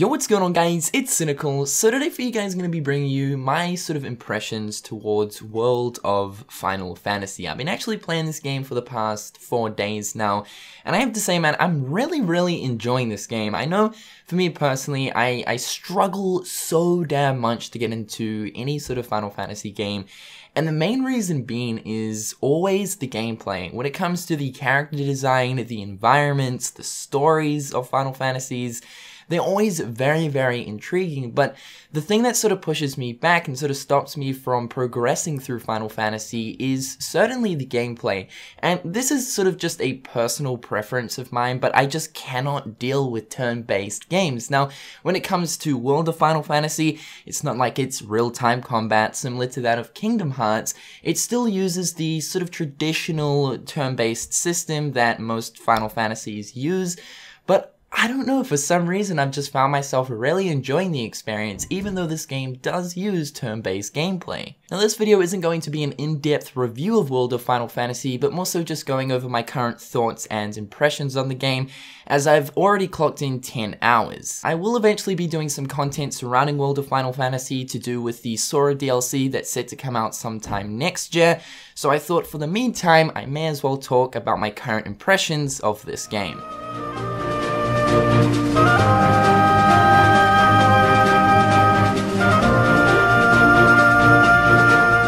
Yo, what's going on guys, it's Cynical. So today for you guys, I'm going to be bringing you my sort of impressions towards World of Final Fantasy. I've been actually playing this game for the past 4 days now, and I have to say man, I'm really enjoying this game. I know for me personally, I struggle so damn much to get into any sort of Final Fantasy game. And the main reason being is always the gameplay. When it comes to the character design, the environments, the stories of Final Fantasies, they're always very intriguing, but the thing that sort of pushes me back and sort of stops me from progressing through Final Fantasy is certainly the gameplay. And this is sort of just a personal preference of mine, but I just cannot deal with turn-based games. Now, when it comes to World of Final Fantasy, it's not like it's real-time combat similar to that of Kingdom Hearts. It still uses the sort of traditional turn-based system that most Final Fantasies use, but I don't know, for some reason I've just found myself really enjoying the experience, even though this game does use turn-based gameplay. Now this video isn't going to be an in-depth review of World of Final Fantasy, but more so just going over my current thoughts and impressions on the game, as I've already clocked in 10 hours. I will eventually be doing some content surrounding World of Final Fantasy to do with the Sora DLC that's set to come out sometime next year, so I thought for the meantime I may as well talk about my current impressions of this game.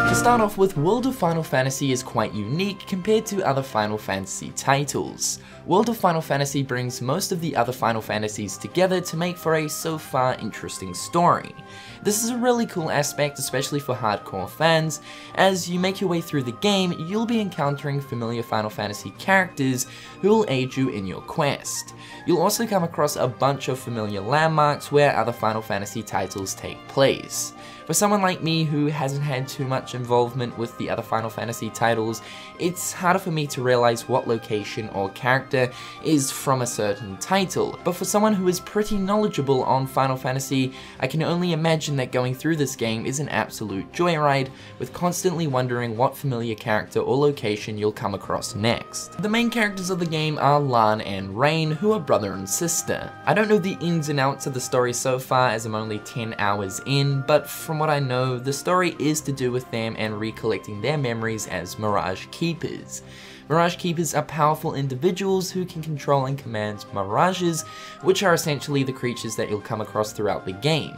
To start off with, World of Final Fantasy is quite unique compared to other Final Fantasy titles. World of Final Fantasy brings most of the other Final Fantasies together to make for a so far interesting story. This is a really cool aspect, especially for hardcore fans. As you make your way through the game, you'll be encountering familiar Final Fantasy characters who will aid you in your quest. You'll also come across a bunch of familiar landmarks where other Final Fantasy titles take place. For someone like me who hasn't had too much involvement with the other Final Fantasy titles, it's harder for me to realize what location or character is from a certain title. But for someone who is pretty knowledgeable on Final Fantasy, I can only imagine that going through this game is an absolute joyride, with constantly wondering what familiar character or location you'll come across next. The main characters of the game are Lan and Rain, who are brother and sister. I don't know the ins and outs of the story so far, as I'm only 10 hours in, but from what I know, the story is to do with them and recollecting their memories as Mirage Keepers. Mirage Keepers are powerful individuals who can control and command mirages, which are essentially the creatures that you'll come across throughout the game.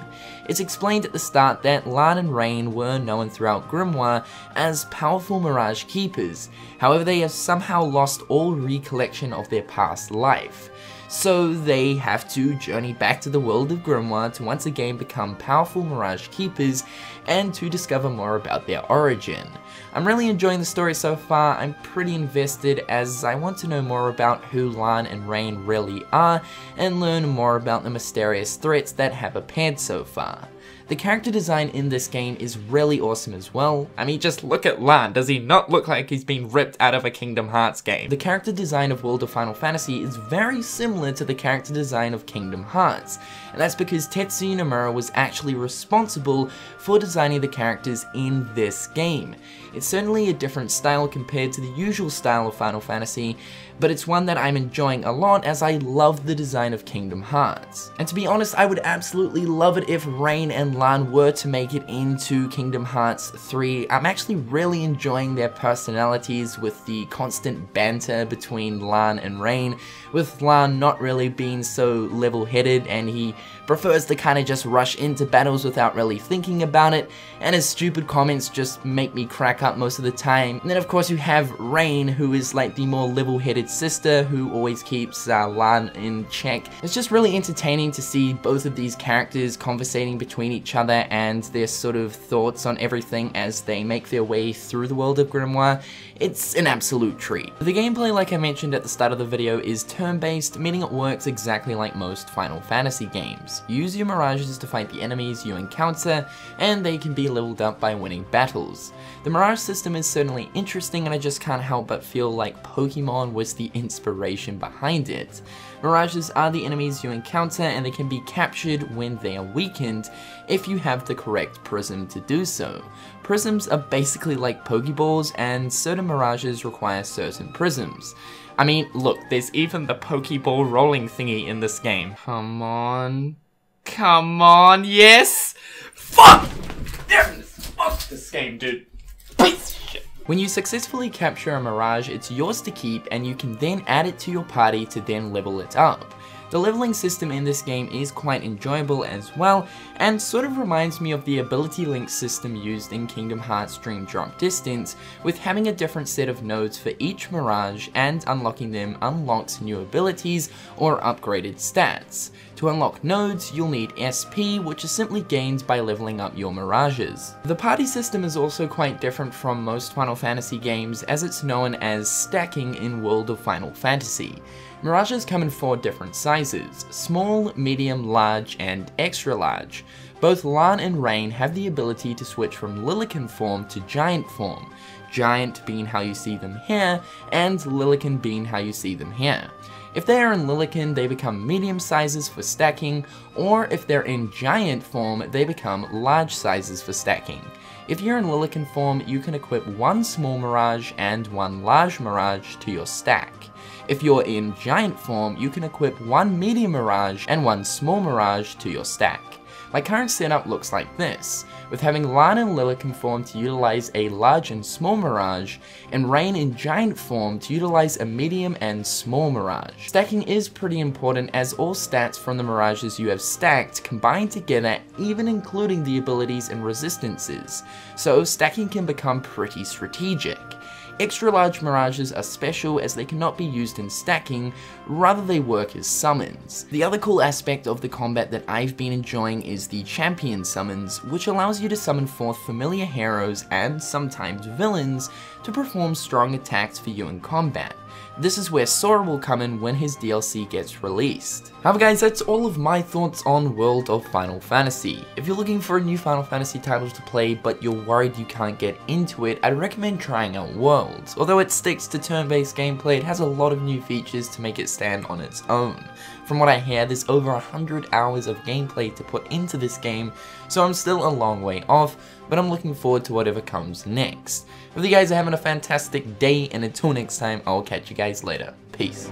It's explained at the start that Lan and Rain were known throughout Grimoire as powerful Mirage Keepers, however they have somehow lost all recollection of their past life. So they have to journey back to the world of Grimoire to once again become powerful Mirage Keepers and to discover more about their origin. I'm really enjoying the story so far. I'm pretty invested as I want to know more about who Lan and Rain really are and learn more about the mysterious threats that have appeared so far. The character design in this game is really awesome as well. I mean, just look at Lan, does he not look like he's been ripped out of a Kingdom Hearts game? The character design of World of Final Fantasy is very similar to the character design of Kingdom Hearts, and that's because Tetsuya Nomura was actually responsible for designing the characters in this game. It's certainly a different style compared to the usual style of Final Fantasy, but it's one that I'm enjoying a lot as I love the design of Kingdom Hearts. And to be honest, I would absolutely love it if Rain and Lan were to make it into Kingdom Hearts 3. I'm actually really enjoying their personalities with the constant banter between Lan and Rain, with Lan not really being so level-headed and he prefers to kind of just rush into battles without really thinking about it, and his stupid comments just make me crack up most of the time. And then of course you have Rain, who is like the more level-headed sister who always keeps Lan in check. It's just really entertaining to see both of these characters conversating between each other and their sort of thoughts on everything as they make their way through the world of Grimoire. It's an absolute treat. The gameplay, like I mentioned at the start of the video, is turn-based, meaning it works exactly like most Final Fantasy games. Use your mirages to fight the enemies you encounter, and they can be leveled up by winning battles. The mirage system is certainly interesting, and I just can't help but feel like Pokemon was the inspiration behind it. Mirages are the enemies you encounter, and they can be captured when they are weakened if you have the correct prism to do so. Prisms are basically like Pokeballs, and certain mirages require certain prisms. I mean, look, there's even the Pokeball rolling thingy in this game. Come on. Come on, yes! Fuck! Fuck this game, dude. Piece of shit. When you successfully capture a Mirage, it's yours to keep and you can then add it to your party to then level it up. The leveling system in this game is quite enjoyable as well, and sort of reminds me of the ability link system used in Kingdom Hearts Dream Drop Distance, with having a different set of nodes for each Mirage and unlocking them unlocks new abilities or upgraded stats. To unlock nodes, you'll need SP, which is simply gained by leveling up your Mirages. The party system is also quite different from most Final Fantasy games, as it's known as stacking in World of Final Fantasy. Mirages come in 4 different sizes: small, medium, large, and extra large. Both Lan and Rain have the ability to switch from Lilican form to Giant form, Giant being how you see them here, and Lilican being how you see them here. If they are in Lilican, they become medium sizes for stacking, or if they're in Giant form, they become large sizes for stacking. If you're in Lilican form, you can equip 1 small Mirage and 1 large Mirage to your stack. If you're in Giant form, you can equip 1 medium Mirage and 1 small Mirage to your stack. My current setup looks like this, with having Lan in Lilican form to utilize a large and small Mirage, and Rain in Giant form to utilize a medium and small Mirage. Stacking is pretty important, as all stats from the Mirages you have stacked combine together, even including the abilities and resistances, so stacking can become pretty strategic. Extra large Mirages are special as they cannot be used in stacking, rather they work as summons. The other cool aspect of the combat that I've been enjoying is the champion summons, which allows you to summon forth familiar heroes and sometimes villains to perform strong attacks for you in combat. This is where Sora will come in when his DLC gets released. However guys, that's all of my thoughts on World of Final Fantasy. If you're looking for a new Final Fantasy title to play but you're worried you can't get into it, I'd recommend trying out Worlds. Although it sticks to turn-based gameplay, it has a lot of new features to make it stand on its own. From what I hear, there's over 100 hours of gameplay to put into this game, so I'm still a long way off, but I'm looking forward to whatever comes next. If you guys are having a fantastic day, and until next time, I'll catch you guys later. Peace.